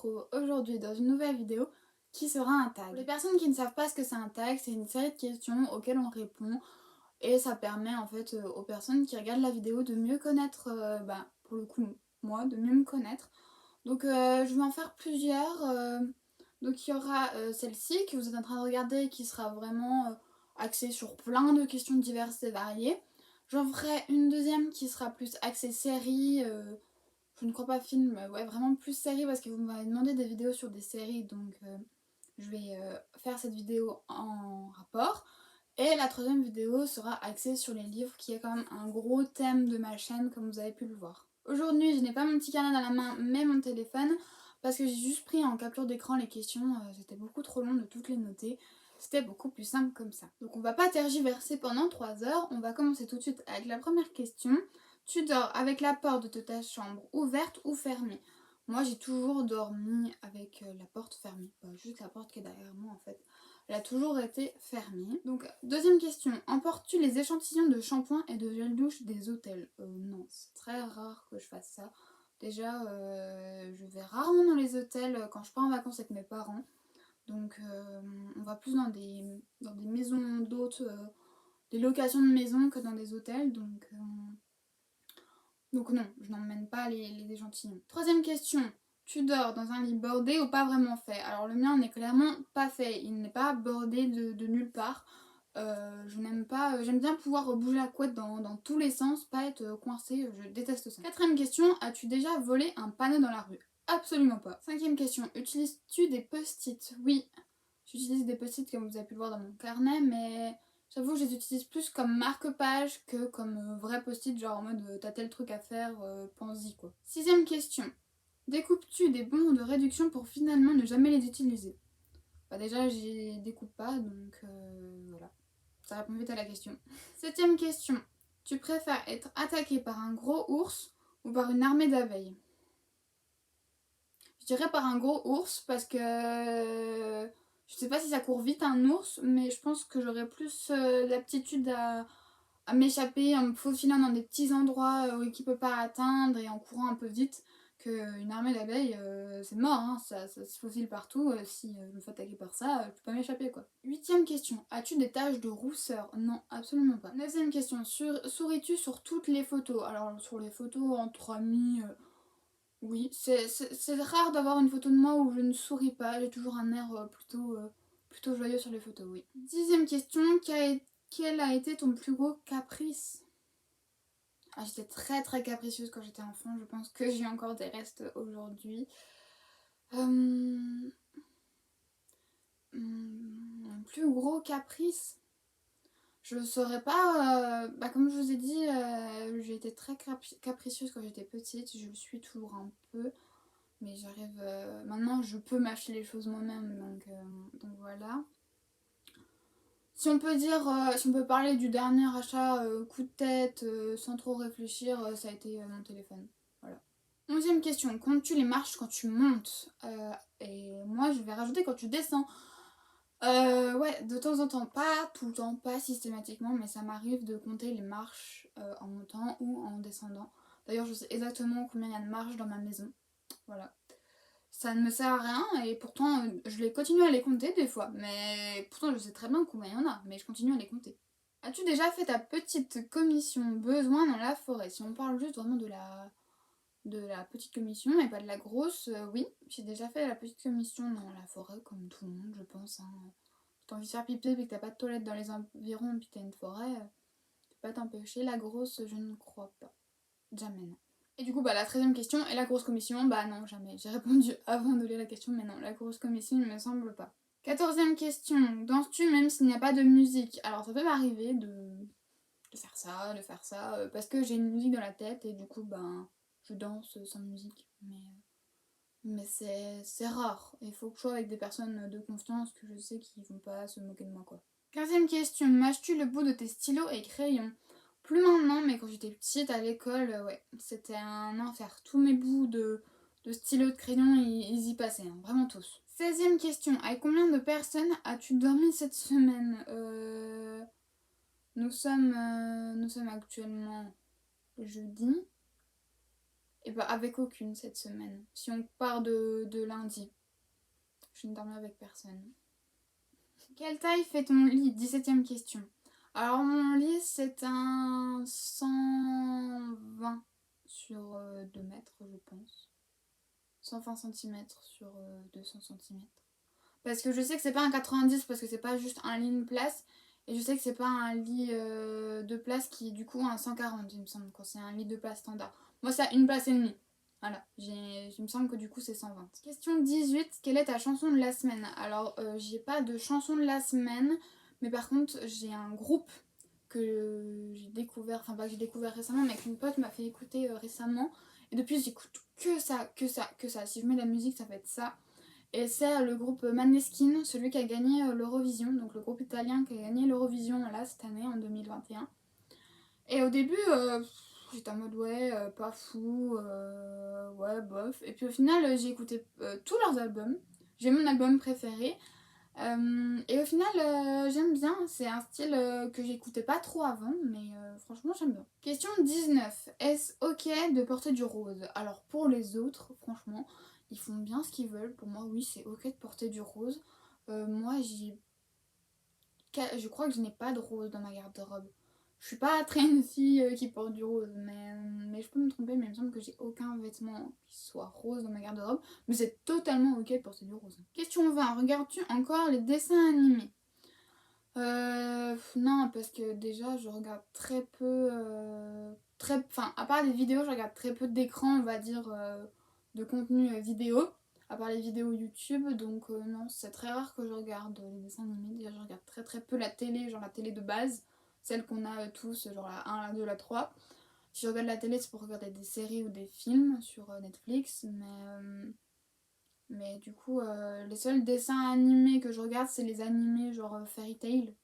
retrouve aujourd'hui dans une nouvelle vidéo qui sera un tag. Pour les personnes qui ne savent pas ce que c'est un tag, c'est une série de questions auxquelles on répond et ça permet en fait aux personnes qui regardent la vidéo de mieux connaître, pour le coup moi, de mieux me connaître. Donc je vais en faire plusieurs. Donc il y aura celle-ci que vous êtes en train de regarder qui sera vraiment axée sur plein de questions diverses et variées. J'en ferai une deuxième qui sera plus axée série, je ne crois pas film, ouais vraiment plus série parce que vous m'avez demandé des vidéos sur des séries donc je vais faire cette vidéo en rapport. Et la troisième vidéo sera axée sur les livres qui est quand même un gros thème de ma chaîne comme vous avez pu le voir. Aujourd'hui je n'ai pas mon petit carnet dans la main mais mon téléphone parce que j'ai juste pris en capture d'écran les questions, c'était beaucoup trop long de toutes les noter. C'était beaucoup plus simple comme ça. Donc on va pas tergiverser pendant 3 heures, on va commencer tout de suite avec la première question. Tu dors avec la porte de ta chambre ouverte ou fermée? Moi j'ai toujours dormi avec la porte fermée, pas juste la porte qui est derrière moi en fait. Elle a toujours été fermée. Donc deuxième question, emportes-tu les échantillons de shampoing et de gel douche des hôtels? Non, c'est très rare que je fasse ça. Déjà je vais rarement dans les hôtels quand je pars en vacances avec mes parents. Donc on va plus dans des maisons d'hôtes, des locations de maisons que dans des hôtels. Donc non, je n'emmène pas les échantillons. Troisième question, tu dors dans un lit bordé ou pas vraiment fait? Alors le mien n'est clairement pas fait, il n'est pas bordé de nulle part. Je n'aime pas, j'aime bien pouvoir bouger la couette dans tous les sens, pas être coincée, je déteste ça. Quatrième question, as-tu déjà volé un panneau dans la rue? Absolument pas. Cinquième question, utilises-tu des post-it? Oui, j'utilise des post-it comme vous avez pu le voir dans mon carnet, mais j'avoue que je les utilise plus comme marque-page que comme vrai post-it, genre en mode t'as tel truc à faire, pense-y quoi. Sixième question, découpes-tu des bons de réduction pour finalement ne jamais les utiliser? Bah déjà j'y découpe pas donc voilà, ça répond vite à la question. Septième question, tu préfères être attaqué par un gros ours ou par une armée d'abeilles? Je dirais par un gros ours parce que je sais pas si ça court vite un ours, mais je pense que j'aurais plus l'aptitude à m'échapper en me faufilant dans des petits endroits qui ne peut pas atteindre et en courant un peu vite qu'une armée d'abeilles, c'est mort, hein, ça se faufile partout. Si je me fais attaquer par ça, je peux pas m'échapper quoi. Huitième question, as-tu des taches de rousseur? Non, absolument pas. Neuvième question, souris-tu sur toutes les photos? Alors sur les photos entre amis... oui, c'est rare d'avoir une photo de moi où je ne souris pas, j'ai toujours un air plutôt joyeux sur les photos, oui. Dixième question, quel a été ton plus gros caprice? Ah, j'étais très très capricieuse quand j'étais enfant, je pense que j'ai encore des restes aujourd'hui. Mon plus gros caprice? Je ne saurais pas, comme je vous ai dit, j'ai été très capricieuse quand j'étais petite, je le suis toujours un peu. Mais j'arrive... maintenant, je peux m'acheter les choses moi-même, donc voilà. Si on peut dire, si on peut parler du dernier achat coup de tête, sans trop réfléchir, ça a été mon téléphone. Voilà. 11e question, comptes-tu les marches quand tu montes? Et moi, je vais rajouter quand tu descends. Ouais, de temps en temps, pas tout le temps, pas systématiquement, mais ça m'arrive de compter les marches en montant ou en descendant. D'ailleurs, je sais exactement combien il y a de marches dans ma maison. Voilà. Ça ne me sert à rien et pourtant je les continue à les compter des fois. Mais pourtant je sais très bien combien il y en a, mais je continue à les compter. As-tu déjà fait ta petite commission besoin dans la forêt? Si on parle juste vraiment de la petite commission et pas de la grosse, oui, j'ai déjà fait la petite commission dans la forêt comme tout le monde je pense. Hein. Si t'as envie de faire pipi et que t'as pas de toilette dans les environs et que t'as une forêt, tu peux pas t'empêcher. La grosse, je ne crois pas. Jamais non. Et du coup, la 13e question, et la grosse commission? Bah non, jamais. J'ai répondu avant de lire la question, mais non, la grosse commission, il me semble pas. 14e question, danses-tu même s'il n'y a pas de musique? Alors ça peut m'arriver de faire ça, parce que j'ai une musique dans la tête, et du coup, je danse sans musique. Mais c'est rare. Il faut que je sois avec des personnes de confiance que je sais qu'ils vont pas se moquer de moi, quoi. 15e question, mâches-tu le bout de tes stylos et crayons? Plus maintenant, mais quand j'étais petite à l'école, ouais, c'était un enfer. Tous mes bouts de stylos, de crayons, ils y passaient, hein, vraiment tous. 16e question, avec combien de personnes as-tu dormi cette semaine? Nous sommes actuellement jeudi. Et bah avec aucune cette semaine. Si on part de lundi, je ne dormirai avec personne. Quelle taille fait ton lit? 17e question. Alors mon lit c'est un 120 sur 2 mètres je pense. 120 cm sur 200 cm. Parce que je sais que c'est pas un 90 parce que c'est pas juste un lit de place. Et je sais que c'est pas un lit de place qui est du coup un 140 il me semble quand c'est un lit de place standard. Moi c'est une place et demie. Voilà, il me semble que du coup c'est 120. Question 18, quelle est ta chanson de la semaine? Alors j'ai pas de chanson de la semaine, mais par contre j'ai un groupe que j'ai découvert, enfin pas que j'ai découvert récemment, mais qu'une pote m'a fait écouter récemment. Et depuis j'écoute que ça, que ça, que ça. Si je mets de la musique ça va être ça. Et c'est le groupe Maneskin, celui qui a gagné l'Eurovision, donc le groupe italien qui a gagné l'Eurovision là cette année en 2021. Et au début, j'étais en mode ouais, pas fou, ouais, bof. Et puis au final, j'ai écouté tous leurs albums. J'ai mon album préféré. Et au final, j'aime bien. C'est un style que j'écoutais pas trop avant, mais franchement, j'aime bien. Question 19. Est-ce ok de porter du rose? Alors pour les autres, franchement, ils font bien ce qu'ils veulent. Pour moi, oui, c'est ok de porter du rose. Moi, je crois que je n'ai pas de rose dans ma garde-robe. Je suis pas très une fille qui porte du rose, mais je peux me tromper, mais il me semble que j'ai aucun vêtement qui soit rose dans ma garde-robe. Mais c'est totalement ok de porter du rose. Question 20. Regardes-tu encore les dessins animés? Non, parce que déjà, je regarde très peu... Enfin, à part les vidéos, je regarde très peu d'écran, on va dire, de contenu vidéo. À part les vidéos YouTube, donc non, c'est très rare que je regarde les dessins animés. Déjà, je regarde très très peu la télé, genre la télé de base, celle qu'on a tous, genre la 1, la 2, la 3. Si je regarde la télé, c'est pour regarder des séries ou des films sur Netflix, mais du coup, les seuls dessins animés que je regarde, c'est les animés genre Fairy Tail.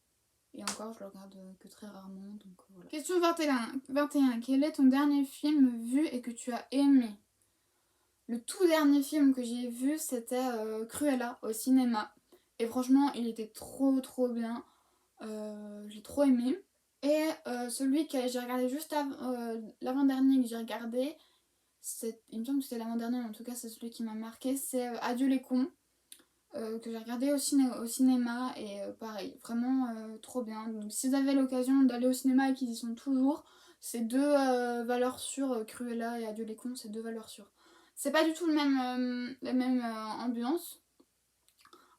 Et encore, je le regarde que très rarement, donc voilà. Question 21. Quel est ton dernier film vu et que tu as aimé? Le tout dernier film que j'ai vu, c'était Cruella au cinéma. Et franchement, il était trop trop bien. J'ai trop aimé. Et celui que j'ai regardé juste l'avant-dernier que j'ai regardé, il me semble que c'était l'avant-dernier, mais en tout cas c'est celui qui m'a marqué, c'est Adieu les cons. Que j'ai regardé au cinéma et pareil, vraiment trop bien. Donc si vous avez l'occasion d'aller au cinéma et qu'ils y sont toujours, c'est deux valeurs sûres, Cruella et Adieu les cons, c'est deux valeurs sûres. C'est pas du tout la même ambiance.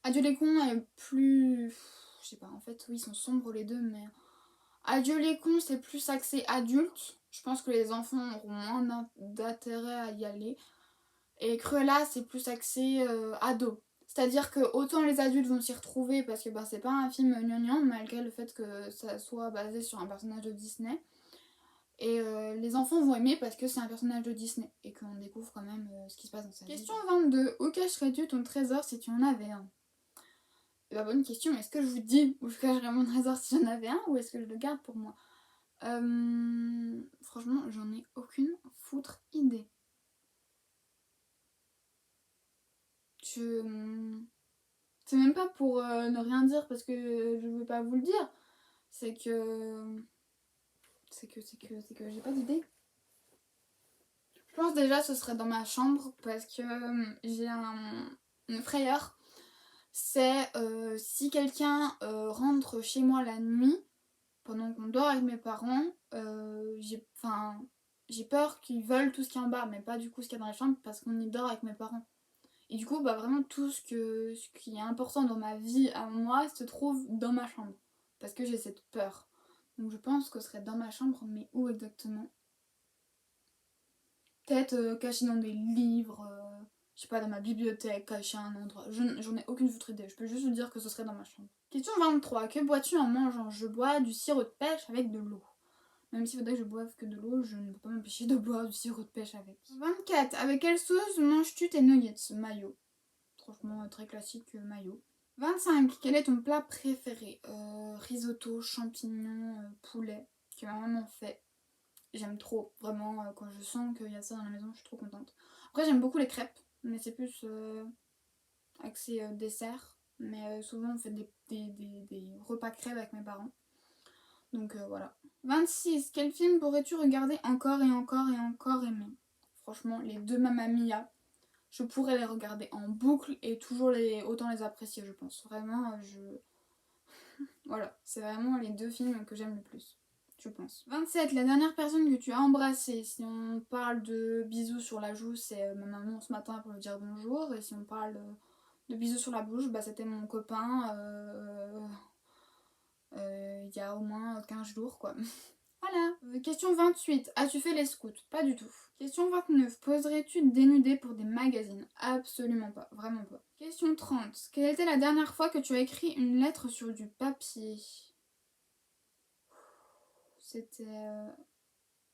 Adieu les cons est plus... Je sais pas, en fait oui ils sont sombres les deux, mais Adieu les cons c'est plus axé adulte. Je pense que les enfants auront moins d'intérêt à y aller. Et Cruella c'est plus axé ado. C'est-à-dire que autant les adultes vont s'y retrouver parce que bah, c'est pas un film gnangnan malgré le fait que ça soit basé sur un personnage de Disney. Et les enfants vont aimer parce que c'est un personnage de Disney et qu'on découvre quand même ce qui se passe dans sa vie. Question 22. Où cacherais-tu ton trésor si tu en avais un? La bonne question, est-ce que je vous dis où je cacherais mon trésor si j'en avais un ou est-ce que je le garde pour moi? Franchement, j'en ai aucune foutre idée. C'est même pas pour ne rien dire parce que je veux pas vous le dire. C'est que... C'est que j'ai pas d'idée. Je pense déjà ce serait dans ma chambre parce que j'ai une frayeur. C'est si quelqu'un rentre chez moi la nuit, pendant qu'on dort avec mes parents, j'ai peur qu'ils veulent tout ce qui est en bas, mais pas du coup ce qu'il y a dans la chambre parce qu'on y dort avec mes parents. Et du coup, bah vraiment tout ce qui est important dans ma vie à moi se trouve dans ma chambre. Parce que j'ai cette peur. Donc je pense que ce serait dans ma chambre, mais où exactement? Peut-être caché dans des livres, je sais pas, dans ma bibliothèque, caché à un endroit. J'en ai aucune foutre idée, je peux juste vous dire que ce serait dans ma chambre. Question 23. Que bois-tu en mangeant? Je bois du sirop de pêche avec de l'eau. Même s'il faudrait que je boive que de l'eau, je ne peux pas m'empêcher de boire du sirop de pêche avec. 24. Avec quelle sauce manges-tu tes nuggets? Mayo. Franchement, très classique, mayo. 25. Quel est ton plat préféré? Risotto, champignons, poulet, que ma maman fait. J'aime trop, vraiment, quand je sens qu'il y a ça dans la maison, je suis trop contente. Après, j'aime beaucoup les crêpes, mais c'est plus axé dessert. Mais souvent, on fait des repas crêpes avec mes parents. Donc voilà. 26. Quel film pourrais-tu regarder encore et encore et encore aimer? franchement, les deux Mamma Mia, je pourrais les regarder en boucle et toujours autant les apprécier, je pense. Vraiment, voilà, c'est vraiment les deux films que j'aime le plus, je pense. 27, la dernière personne que tu as embrassée. Si on parle de bisous sur la joue, c'est ma maman ce matin pour lui dire bonjour. Et si on parle de bisous sur la bouche, bah c'était mon copain il y a au moins 15 jours, quoi. Voilà. Question 28. As-tu fait les scouts? Pas du tout. Question 29. Poserais-tu dénudé pour des magazines? Absolument pas. Vraiment pas. Question 30. Quelle était la dernière fois que tu as écrit une lettre sur du papier? C'était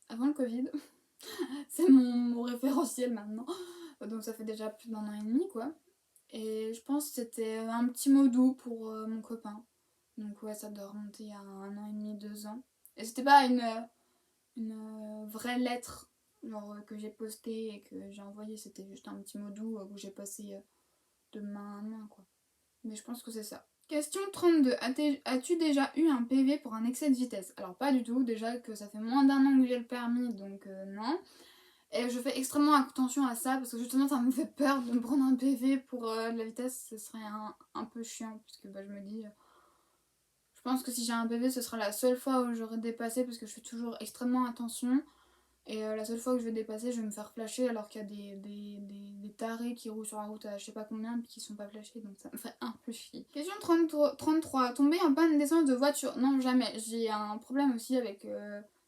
avant le Covid. C'est mon référentiel maintenant. Donc ça fait déjà plus d'1 an et demi, quoi. Et je pense que c'était un petit mot doux pour mon copain. Donc ouais, ça doit remonter à 1 an et demi, 2 ans. Et c'était pas une vraie lettre genre, que j'ai postée et que j'ai envoyée. C'était juste un petit mot doux que j'ai passé de main à main, quoi. Mais je pense que c'est ça. Question 32. As-tu déjà eu un PV pour un excès de vitesse? Alors pas du tout, déjà que ça fait moins d'1 an que j'ai le permis, donc non. Et je fais extrêmement attention à ça parce que justement ça me fait peur de me prendre un PV pour de la vitesse, ce serait un peu chiant puisque bah, je me dis... je pense que si j'ai un PV ce sera la seule fois où j'aurai dépassé parce que je fais toujours extrêmement attention. Et la seule fois que je vais dépasser, je vais me faire flasher alors qu'il y a des tarés qui roulent sur la route à je sais pas combien et qui sont pas flashés, donc ça me fait un peu chier. Question 33. Tomber en panne d'essence de voiture? Non, jamais. J'ai un problème aussi avec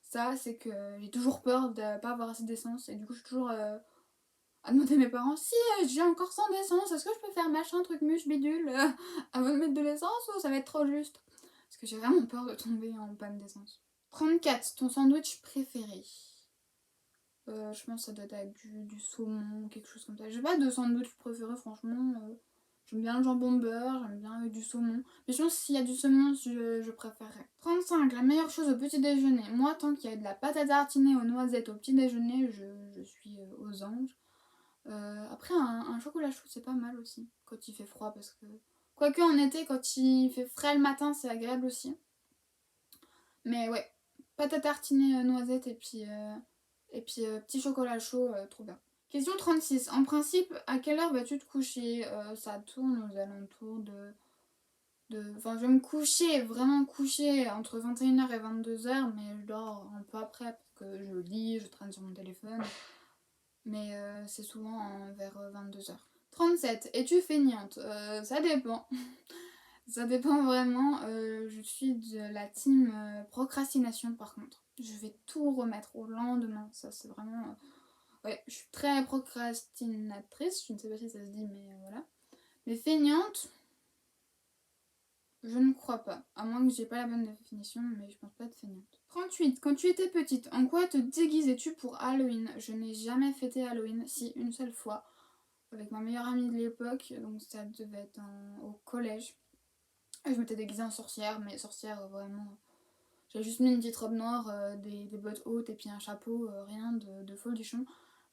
ça, c'est que j'ai toujours peur de pas avoir assez d'essence et du coup je suis toujours à demander à mes parents si j'ai encore 100 d'essence, est-ce que je peux faire machin, truc, muche, bidule avant de mettre de l'essence ou ça va être trop juste? Parce que j'ai vraiment peur de tomber en panne d'essence. 34. Ton sandwich préféré? Je pense que ça doit être avec du saumon, quelque chose comme ça. J'ai pas de sandwich préféré, franchement. J'aime bien le jambon beurre, j'aime bien avec du saumon. Mais je pense que s'il y a du saumon, je préférerais. 35. La meilleure chose au petit déjeuner. Moi, tant qu'il y a de la pâte à tartiner aux noisettes au petit déjeuner, je suis aux anges. Après, un chocolat chaud, c'est pas mal aussi, quand il fait froid, parce que... Quoique en été, quand il fait frais le matin, c'est agréable aussi. Mais ouais, pâte à tartiner noisettes et puis petit chocolat chaud, trop bien. Question 36. En principe, à quelle heure vas-tu te coucher? Ça tourne aux alentours Enfin, je vais me coucher, vraiment coucher entre 21h et 22h, mais je dors un peu après parce que je lis, je traîne sur mon téléphone. Mais c'est souvent vers 22h. 37. Es-tu feignante? Ça dépend. Ça dépend vraiment. Je suis de la team procrastination par contre. Je vais tout remettre au lendemain. Ça, c'est vraiment. Ouais, je suis très procrastinatrice. Je ne sais pas si ça se dit, mais voilà. Mais feignante, je ne crois pas. À moins que j'ai pas la bonne définition, mais je pense pas être feignante. 38. Quand tu étais petite, en quoi te déguisais-tu pour Halloween? Je n'ai jamais fêté Halloween, si une seule fois, avec ma meilleure amie de l'époque. Donc ça devait être au collège. Je m'étais déguisée en sorcière, mais sorcière vraiment. J'avais juste mis une petite robe noire, des bottes hautes et puis un chapeau, rien de folichon.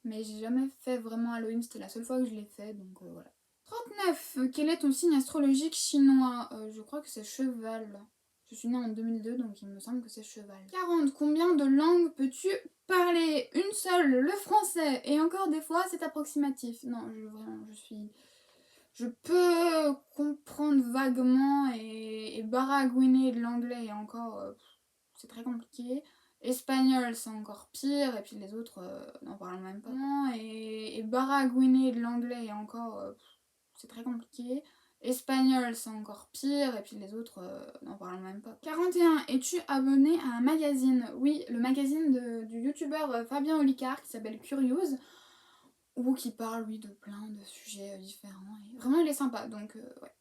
Mais j'ai jamais fait vraiment Halloween, c'était la seule fois que je l'ai fait, donc voilà. 39. Quel est ton signe astrologique chinois? Je crois que c'est cheval. Je suis née en 2002, donc il me semble que c'est cheval. 40. Combien de langues peux-tu parler? Une seule, le français. Et encore des fois, c'est approximatif. Non, vraiment, je peux comprendre vaguement et baragouiner de l'anglais et encore, c'est très compliqué. Espagnol, c'est encore pire, et puis les autres, n'en parlent même pas. Et baragouiner de l'anglais et encore, c'est très compliqué. Espagnol, c'est encore pire, et puis les autres, n'en parlent même pas. 41. Es-tu abonné à un magazine? Oui, le magazine du youtubeur Fabien Olicard qui s'appelle Curieuse. Ou qui parle, oui, de plein de sujets différents. Et vraiment, il est sympa, donc ouais.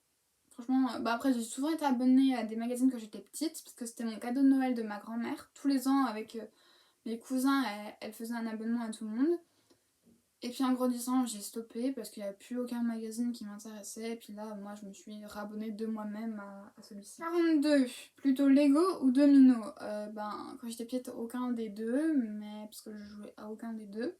Franchement, bah après, j'ai souvent été abonnée à des magazines quand j'étais petite, parce que c'était mon cadeau de Noël de ma grand-mère. Tous les ans, avec mes cousins, elle faisait un abonnement à tout le monde. Et puis en grandissant, j'ai stoppé, parce qu'il n'y a plus aucun magazine qui m'intéressait. Et puis là, moi, je me suis rabonnée de moi-même à celui-ci. 42. Plutôt Lego ou Domino? Ben, quand j'étais petite, aucun des deux, mais parce que je jouais à aucun des deux.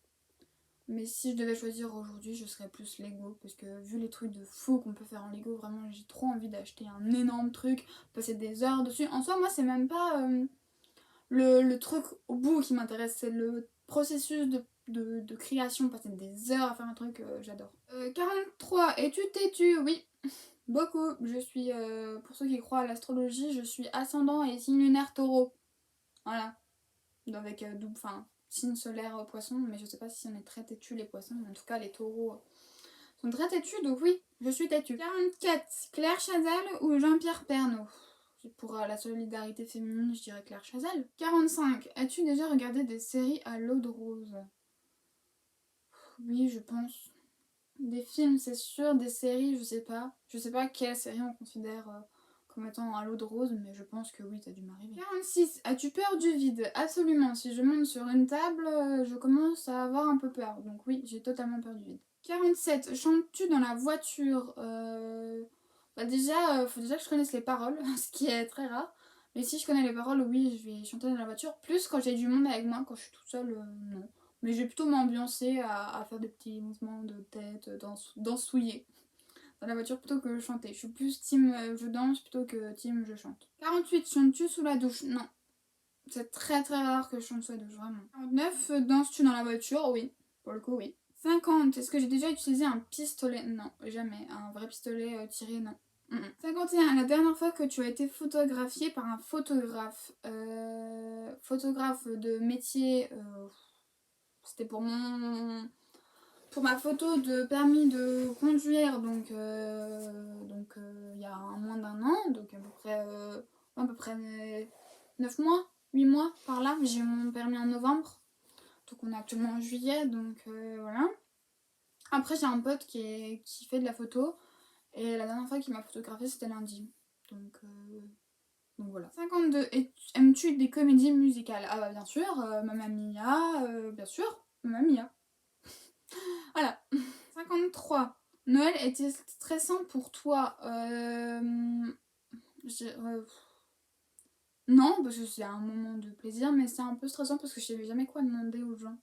Mais si je devais choisir aujourd'hui, je serais plus Lego. Parce que vu les trucs de fou qu'on peut faire en Lego, vraiment j'ai trop envie d'acheter un énorme truc, passer des heures dessus. En soi, moi c'est même pas le truc au bout qui m'intéresse, c'est le processus de création, passer des heures à faire un truc, j'adore. 43, es-tu têtu? Oui, beaucoup. Je suis, pour ceux qui croient à l'astrologie, je suis ascendant et signe lunaire taureau. Voilà. Avec double, enfin, signe solaire poisson, mais je sais pas si on est très têtu les poissons, mais en tout cas les taureaux sont très têtus, donc oui, je suis têtu. 44, Claire Chazal ou Jean-Pierre Pernaut? Pour la solidarité féminine, je dirais Claire Chazal. 45, as-tu déjà regardé des séries à l'eau de rose? Oui, je pense. Des films, c'est sûr, des séries, je sais pas. Je sais pas quelle série on considère comme étant à l'eau de rose, mais je pense que oui, ça a dû m'arriver. 46. As-tu peur du vide? Absolument. Si je monte sur une table, je commence à avoir un peu peur. Donc oui, j'ai totalement peur du vide. 47. Chantes-tu dans la voiture? Bah déjà, faut déjà que je connaisse les paroles, ce qui est très rare. Mais si je connais les paroles, oui, je vais chanter dans la voiture. Plus quand j'ai du monde avec moi, quand je suis toute seule, non. Mais je vais plutôt m'ambiancer à faire des petits mouvements de tête, dansouiller dans la voiture plutôt que chanter. Je suis plus team je danse plutôt que team je chante. 48, chantes-tu sous la douche? Non. C'est très très rare que je chante sous la douche, vraiment. 49, danses-tu dans la voiture? Oui. Pour le coup, oui. 50, est-ce que j'ai déjà utilisé un pistolet? Non, jamais. Un vrai pistolet tiré, non. 51, la dernière fois que tu as été photographié par un photographe. Photographe de métier. C'était pour ma photo de permis de conduire, donc il y a moins d'un an, donc à peu près 9 mois, 8 mois par là. J'ai eu mon permis en novembre, donc on est actuellement en juillet, donc voilà. Après j'ai un pote qui fait de la photo, et la dernière fois qu'il m'a photographié c'était lundi, donc voilà. 52, aimes-tu des comédies musicales? Ah bah bien sûr, Mamma Mia, bien sûr, Mamma Mia. Voilà. 53. Noël était stressant pour toi? Non, parce que c'est un moment de plaisir, mais c'est un peu stressant parce que je savais jamais quoi demander aux gens.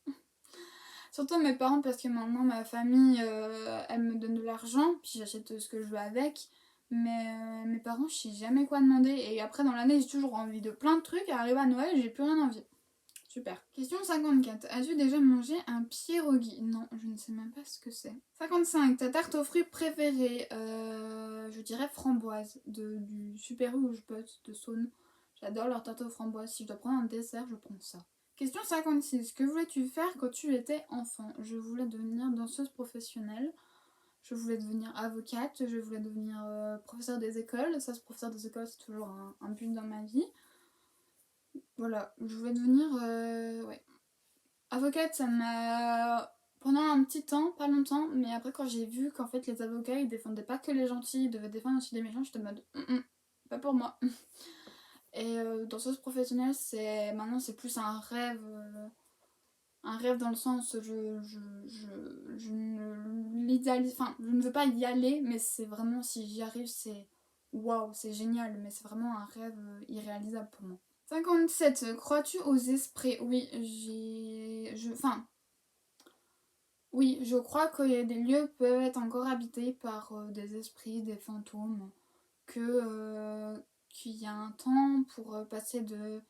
Surtout à mes parents, parce que maintenant ma famille, elle me donne de l'argent, puis j'achète ce que je veux avec. Mais mes parents, je sais jamais quoi demander. Et après, dans l'année, j'ai toujours envie de plein de trucs. Et arrivé à Noël, j'ai plus rien envie. Super. Question 54. As-tu déjà mangé un pierogi? Non, je ne sais même pas ce que c'est. 55. Ta tarte aux fruits préférée? Je dirais framboise. Du Super U ou je botte de Saône. J'adore leur tarte aux framboises. Si je dois prendre un dessert, je prends ça. Question 56. Que voulais-tu faire quand tu étais enfant? Je voulais devenir danseuse professionnelle. Je voulais devenir avocate. Je voulais devenir professeur des écoles. Ça, ce professeur des écoles, c'est toujours un but dans ma vie. Voilà, je voulais devenir ouais. Avocate, ça m'a... Pendant un petit temps, pas longtemps, mais après quand j'ai vu qu'en fait les avocats ils défendaient pas que les gentils, ils devaient défendre aussi les méchants, j'étais en mode pas pour moi. Et danseuse professionnelle, maintenant c'est plus un rêve dans le sens je ne l'idéalise, enfin je ne veux pas y aller, mais c'est vraiment si j'y arrive c'est waouh, c'est génial, mais c'est vraiment un rêve irréalisable pour moi. 57. Crois-tu aux esprits? Oui, oui, je crois que des lieux peuvent être encore habités par des esprits, des fantômes, qu'il y a un temps pour passer de...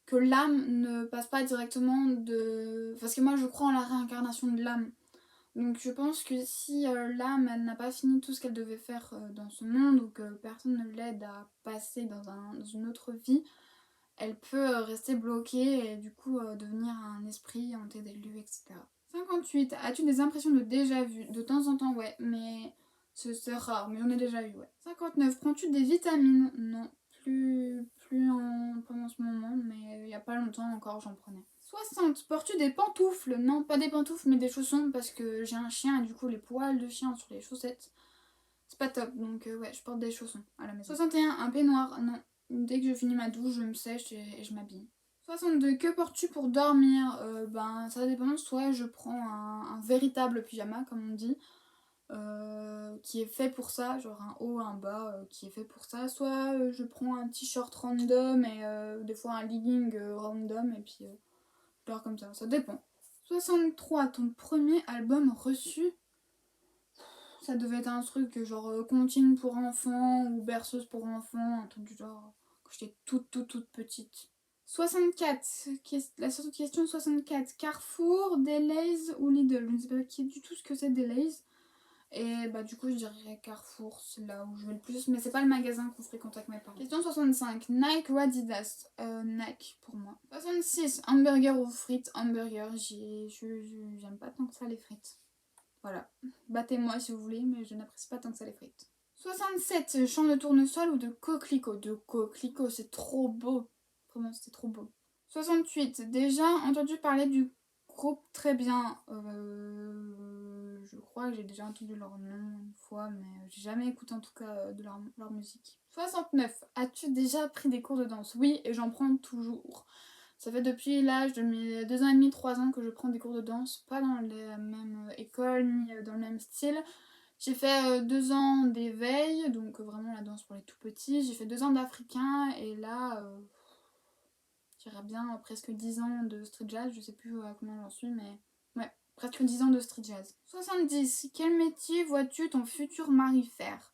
que l'âme ne passe pas directement de... Parce que moi je crois en la réincarnation de l'âme. Donc je pense que si l'âme elle n'a pas fini tout ce qu'elle devait faire dans ce monde, ou que personne ne l'aide à passer dans une autre vie, elle peut rester bloquée et du coup devenir un esprit hanté des lieux, etc. 58. As-tu des impressions de déjà vu? De temps en temps, ouais, mais c'est rare, mais j'en ai déjà eu, ouais. 59. Prends-tu des vitamines? Non, pendant ce moment, mais il n'y a pas longtemps encore, j'en prenais. 60. Portes-tu des pantoufles? Non, pas des pantoufles, mais des chaussons, parce que j'ai un chien et du coup les poils de chien sur les chaussettes, c'est pas top, donc ouais, je porte des chaussons à la maison. 61. Un peignoir? Non. Dès que je finis ma douche, je me sèche et je m'habille. 62. Que portes-tu pour dormir? Ben, ça dépend. Soit je prends un véritable pyjama, comme on dit, qui est fait pour ça, genre un haut, un bas, qui est fait pour ça. Soit je prends un t-shirt random et des fois un legging random, et puis je dors comme ça dépend. 63. Ton premier album reçu? Ça devait être un truc genre comptine pour enfants ou berceuse pour enfants, un truc du genre quand j'étais toute petite. 64, la question 64. Carrefour, Delays ou Lidl? Je ne sais pas du tout ce que c'est Delays. Et bah du coup je dirais Carrefour, c'est là où je vais le plus, mais c'est pas le magasin qu'on fréquente avec mes parents. Question 65, Nike ou Adidas? Nike pour moi. 66, hamburger ou frites? Hamburger, j'aime pas tant que ça les frites. Voilà, battez-moi si vous voulez, mais je n'apprécie pas tant que ça les frites. 67, champ de tournesol ou de coquelicot? De coquelicot, c'est trop beau. Vraiment, c'était trop beau. 68, déjà entendu parler du groupe Très Bien. Je crois que j'ai déjà entendu leur nom une fois, mais j'ai jamais écouté en tout cas de leur musique. 69, as-tu déjà pris des cours de danse? Oui, et j'en prends toujours. Ça fait depuis l'âge de mes 2 ans et demi, 3 ans que je prends des cours de danse, pas dans la même école ni dans le même style. J'ai fait 2 ans d'éveil, donc vraiment la danse pour les tout petits. J'ai fait 2 ans d'africain et là, j'irais bien presque 10 ans de street jazz. Je sais plus à combien j'en suis, mais ouais, presque 10 ans de street jazz. 70. Quel métier vois-tu ton futur mari faire?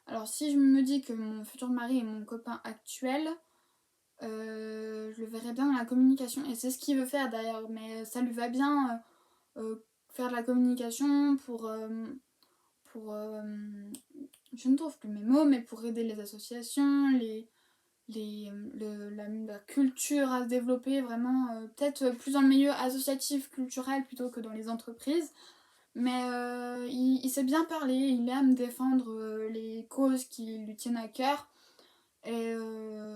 Alors si je me dis que mon futur mari est mon copain actuel, je le verrais bien dans la communication. Et c'est ce qu'il veut faire d'ailleurs, mais ça lui va bien faire de la communication je ne trouve plus mes mots, mais pour aider les associations, la culture à se développer, vraiment, peut-être plus dans le milieu associatif, culturel, plutôt que dans les entreprises. Mais il sait bien parler, il aime défendre les causes qui lui tiennent à cœur. Et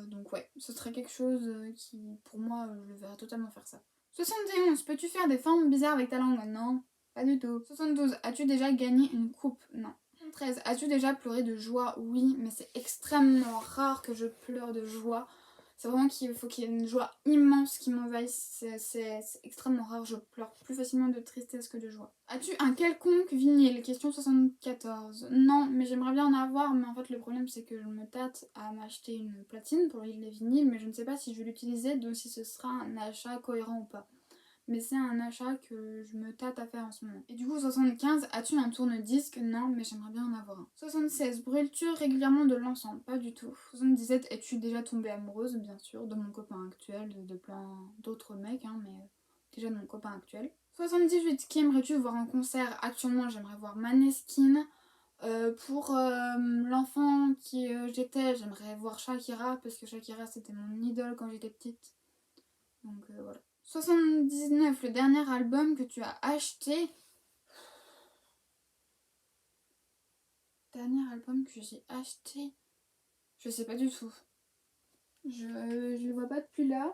donc ouais, ce serait quelque chose qui, pour moi, je le verrais totalement faire ça. 71, peux-tu faire des formes bizarres avec ta langue? Non, pas du tout. 72, as-tu déjà gagné une coupe? Non. 13, as-tu déjà pleuré de joie? Oui, mais c'est extrêmement rare que je pleure de joie. C'est vraiment qu'il faut qu'il y ait une joie immense qui m'envahisse. C'est extrêmement rare. Je pleure plus facilement de tristesse que de joie. As-tu un quelconque vinyle? Question 74. Non, mais j'aimerais bien en avoir. Mais en fait, le problème, c'est que je me tâte à m'acheter une platine pour lire les vinyles. Mais je ne sais pas si je vais l'utiliser, donc si ce sera un achat cohérent ou pas. Mais c'est un achat que je me tâte à faire en ce moment. Et du coup, 75, as-tu un tourne-disque? Non, mais j'aimerais bien en avoir un. 76, brûles-tu régulièrement de l'encens? Pas du tout. 77, es-tu déjà tombée amoureuse? Bien sûr, de mon copain actuel, de plein d'autres mecs, hein, mais déjà de mon copain actuel. 78, qui aimerais-tu voir en concert? Actuellement, j'aimerais voir Maneskin. Pour l'enfant qui j'étais, j'aimerais voir Shakira, parce que Shakira, c'était mon idole quand j'étais petite. Donc voilà. 79, le dernier album que tu as acheté. Dernier album que j'ai acheté. Je sais pas du tout. Je le vois pas depuis là.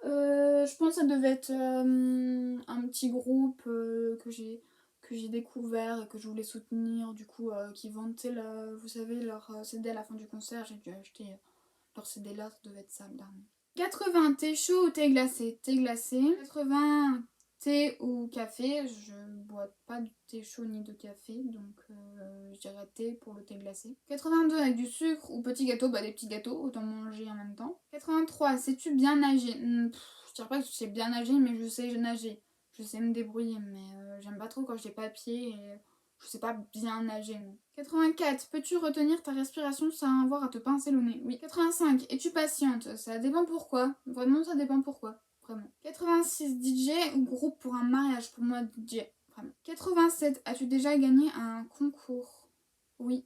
Je pense que ça devait être un petit groupe que j'ai découvert et que je voulais soutenir. Du coup, qui vantait, vous savez, leur CD à la fin du concert. J'ai dû acheter leur CD là. Ça devait être ça le dernier. 80, thé chaud ou thé glacé? Thé glacé. 80, thé ou café? Je bois pas de thé chaud ni de café, donc je dirais thé pour le thé glacé. 82, avec du sucre ou petit gâteau? Bah des petits gâteaux, autant manger en même temps. 83, sais-tu bien nager? Je dirais pas que je sais bien nager, mais je sais nager. Je sais me débrouiller, mais j'aime pas trop quand j'ai pas pied et je sais pas bien nager. Non. 84. Peux-tu retenir ta respiration sans avoir à te pincer le nez? Oui. 85. Es-tu patiente? Ça dépend pourquoi. Vraiment, ça dépend pourquoi. Vraiment. 86. DJ ou groupe pour un mariage? Pour moi, DJ. Vraiment. 87. As-tu déjà gagné un concours? Oui.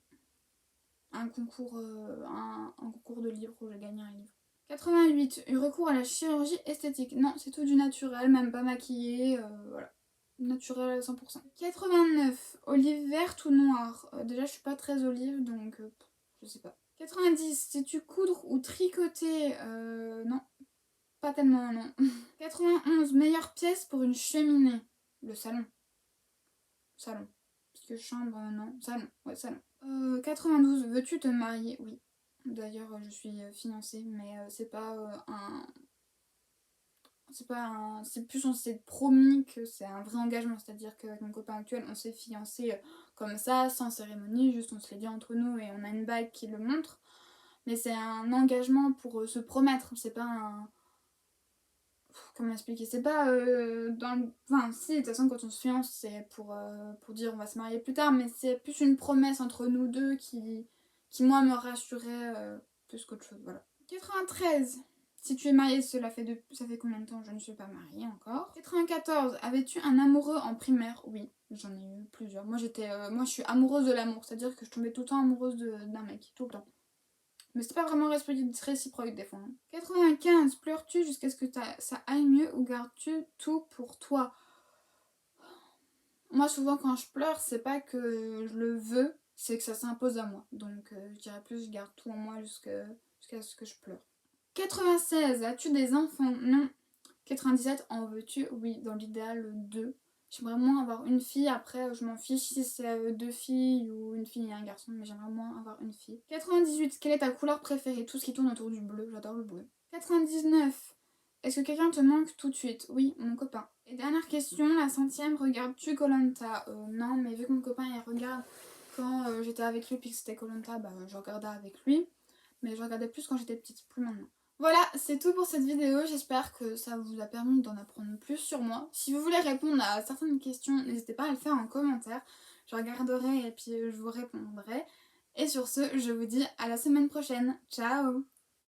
Un concours, un concours de livres où j'ai gagné un livre. 88. Eu recours à la chirurgie esthétique? Non, c'est tout du naturel, même pas maquillé. Voilà. Naturel à 100%. 89. Olive verte ou noire? Déjà, je suis pas très olive, donc je sais pas. 90. Sais-tu coudre ou tricoter? Non. Pas tellement, non. 91. Meilleure pièce pour une cheminée? Le salon. Salon. Parce que chambre, non. Salon. Ouais, salon. 92. Veux-tu te marier? Oui. D'ailleurs, je suis fiancée, mais c'est pas un... C'est plus on s'est promis que c'est un vrai engagement, c'est-à-dire qu'avec mon copain actuel on s'est fiancé comme ça, sans cérémonie, juste on se l'est dit entre nous et on a une bague qui le montre, mais c'est un engagement pour se promettre, c'est pas un... Comment expliquer? C'est pas Enfin si, de toute façon quand on se fiance c'est pour dire on va se marier plus tard, mais c'est plus une promesse entre nous deux qui moi me rassurait plus qu'autre chose, voilà. 93. Si tu es mariée, ça fait combien de temps? Je ne suis pas mariée encore. 94. Avais-tu un amoureux en primaire? Oui, j'en ai eu plusieurs. Moi, je suis amoureuse de l'amour, c'est-à-dire que je tombais tout le temps amoureuse d'un mec, tout le temps. Mais c'est pas vraiment réciproque des fois. Hein. 95. Pleures-tu jusqu'à ce que ça aille mieux ou gardes-tu tout pour toi? Moi, souvent, quand je pleure, c'est pas que je le veux, c'est que ça s'impose à moi. Donc, je dirais plus, je garde tout en moi jusqu'à ce que je pleure. 96. As-tu des enfants? Non. 97. En veux-tu? Oui, dans l'idéal, 2. J'aimerais moins avoir une fille. Après, je m'en fiche si c'est 2 filles ou une fille et un garçon, mais j'aimerais moins avoir une fille. 98. Quelle est ta couleur préférée? Tout ce qui tourne autour du bleu. J'adore le bleu. 99. Est-ce que quelqu'un te manque tout de suite? Oui, mon copain. Et dernière question, la 100e, regardes-tu koh Non, mais vu que mon copain il regarde quand j'étais avec lui puis que c'était koh bah je regardais avec lui. Mais je regardais plus quand j'étais petite, plus maintenant. Voilà, c'est tout pour cette vidéo. J'espère que ça vous a permis d'en apprendre plus sur moi. Si vous voulez répondre à certaines questions, n'hésitez pas à le faire en commentaire. Je regarderai et puis je vous répondrai. Et sur ce, je vous dis à la semaine prochaine. Ciao!